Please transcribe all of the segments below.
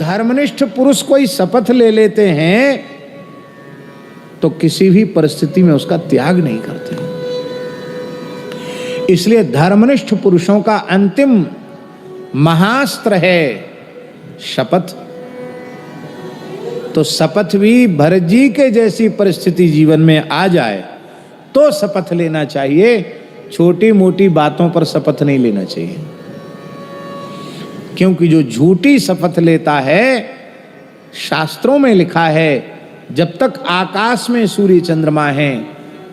धर्मनिष्ठ पुरुष कोई शपथ ले लेते हैं तो किसी भी परिस्थिति में उसका त्याग नहीं करते। इसलिए धर्मनिष्ठ पुरुषों का अंतिम महास्त्र है शपथ। तो शपथ भी भरत जी के जैसी परिस्थिति जीवन में आ जाए तो शपथ लेना चाहिए, छोटी मोटी बातों पर शपथ नहीं लेना चाहिए। क्योंकि जो झूठी शपथ लेता है, शास्त्रों में लिखा है जब तक आकाश में सूर्य चंद्रमा हैं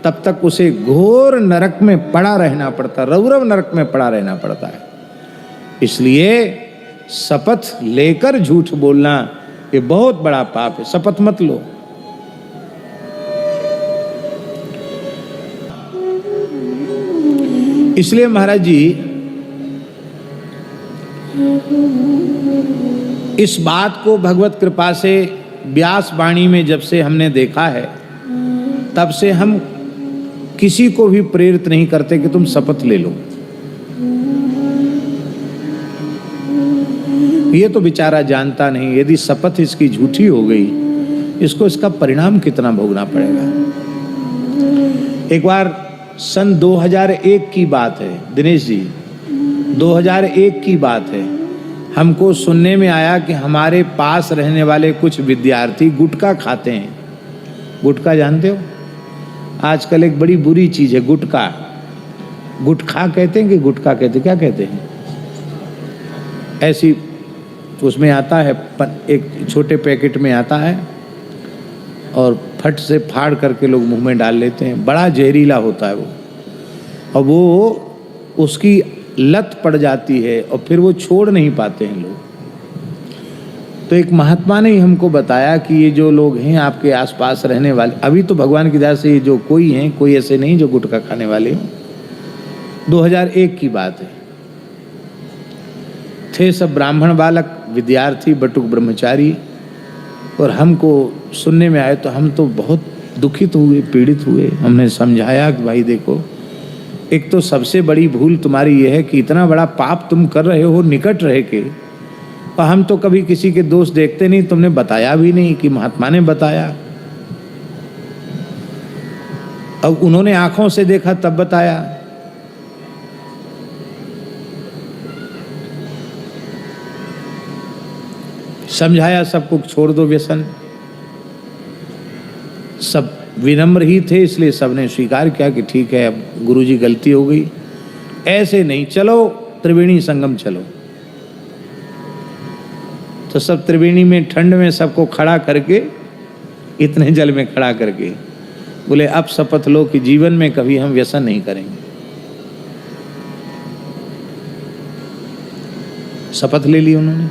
तब तक उसे घोर नरक में पड़ा रहना पड़ता, रौरव नरक में पड़ा रहना पड़ता है। इसलिए शपथ लेकर झूठ बोलना ये बहुत बड़ा पाप है। शपथ मत लो। इसलिए महाराज जी इस बात को भगवत कृपा से व्यास वाणी में जब से हमने देखा है तब से हम किसी को भी प्रेरित नहीं करते कि तुम शपथ ले लो। ये तो बेचारा जानता नहीं, यदि शपथ इसकी झूठी हो गई इसको इसका परिणाम कितना भोगना पड़ेगा। एक बार सन 2001 की बात है दिनेश जी, 2001 की बात है। हमको सुनने में आया कि हमारे पास रहने वाले कुछ विद्यार्थी गुटखा खाते हैं। गुटखा जानते हो? आजकल एक बड़ी बुरी चीज है गुटखा। गुटखा कहते हैं कि गुटखा कहते, क्या कहते हैं? ऐसी उसमें आता है, एक छोटे पैकेट में आता है और फट से फाड़ करके लोग मुंह में डाल लेते हैं। बड़ा जहरीला होता है वो, और वो उसकी लत पड़ जाती है और फिर वो छोड़ नहीं पाते हैं लोग। तो एक महात्मा ने हमको बताया कि ये जो लोग हैं आपके आसपास रहने वाले, अभी तो भगवान की दया से ये जो कोई हैं, कोई ऐसे नहीं जो गुटखा खाने वाले हैं। 2001 की बात है। थे सब ब्राह्मण बालक, विद्यार्थी, बटुक ब्रह्मचारी, और हमको सुनने में आए तो हम तो बहुत दुखित हुए, पीड़ित हुए। हमने समझाया कि भाई देखो, एक तो सबसे बड़ी भूल तुम्हारी ये है कि इतना बड़ा पाप तुम कर रहे हो निकट रह के, और हम तो कभी किसी के दोष देखते नहीं, तुमने बताया भी नहीं कि महात्मा ने बताया। अब उन्होंने आंखों से देखा तब बताया। समझाया सबको छोड़ दो व्यसन। सब विनम्र ही थे, इसलिए सबने स्वीकार किया कि ठीक है अब गुरुजी गलती हो गई, ऐसे नहीं, चलो त्रिवेणी संगम चलो। तो सब त्रिवेणी में ठंड में सबको खड़ा करके, इतने जल में खड़ा करके बोले अब शपथ लो कि जीवन में कभी हम व्यसन नहीं करेंगे। शपथ ले ली उन्होंने।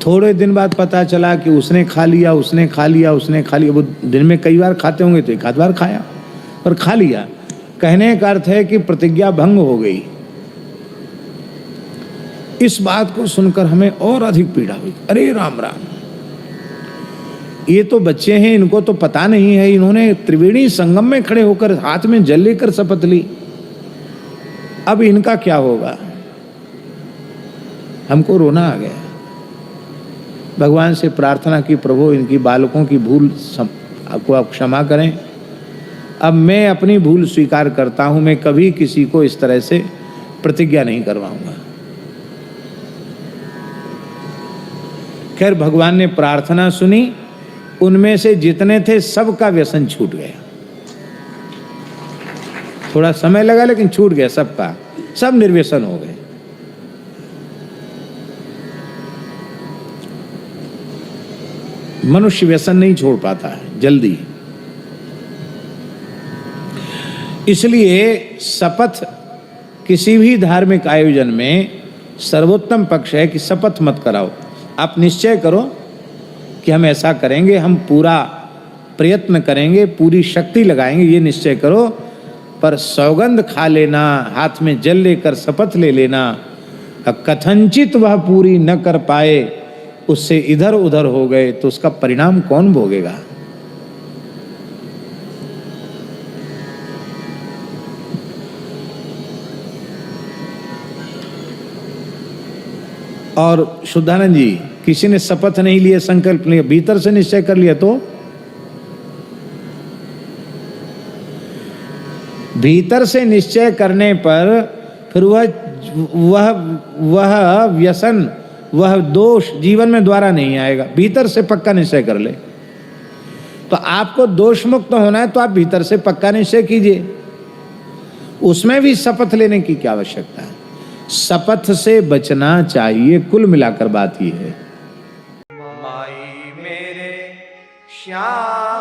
थोड़े दिन बाद पता चला कि उसने खा लिया, उसने खा लिया, उसने खा लिया। वो दिन में कई बार खाते होंगे तो एक आध बार खाया और खा लिया। कहने का अर्थ है कि प्रतिज्ञा भंग हो गई। इस बात को सुनकर हमें और अधिक पीड़ा हुई। अरे राम राम, ये तो बच्चे हैं, इनको तो पता नहीं है। इन्होंने त्रिवेणी संगम में खड़े होकर हाथ में जल लेकर शपथ ली, अब इनका क्या होगा? हमको रोना आ गया। भगवान से प्रार्थना की, प्रभु इनकी बालकों की भूल आपको आप क्षमा करें। अब मैं अपनी भूल स्वीकार करता हूं, मैं कभी किसी को इस तरह से प्रतिज्ञा नहीं करवाऊंगा। खैर भगवान ने प्रार्थना सुनी, उनमें से जितने थे सबका व्यसन छूट गया। थोड़ा समय लगा लेकिन छूट गया सबका, सब निर्व्यसन हो गए। मनुष्य व्यसन नहीं छोड़ पाता है जल्दी। इसलिए शपथ किसी भी धार्मिक आयोजन में सर्वोत्तम पक्ष है कि शपथ मत कराओ। आप निश्चय करो कि हम ऐसा करेंगे, हम पूरा प्रयत्न करेंगे, पूरी शक्ति लगाएंगे, ये निश्चय करो। पर सौगंध खा लेना, हाथ में जल लेकर शपथ ले लेना, कथनचित वह पूरी न कर पाए, उससे इधर उधर हो गए, तो उसका परिणाम कौन भोगेगा? और शुद्धानंद जी किसी ने शपथ नहीं लिए, संकल्प लिया, भीतर से निश्चय कर लिया, तो भीतर से निश्चय करने पर फिर वह व्यसन, वह दोष जीवन में द्वारा नहीं आएगा। भीतर से पक्का निश्चय कर ले। तो आपको दोष मुक्त होना है तो आप भीतर से पक्का निश्चय कीजिए, उसमें भी शपथ लेने की क्या आवश्यकता है। शपथ से बचना चाहिए। कुल मिलाकर बात ये है। माई मेरे श्याम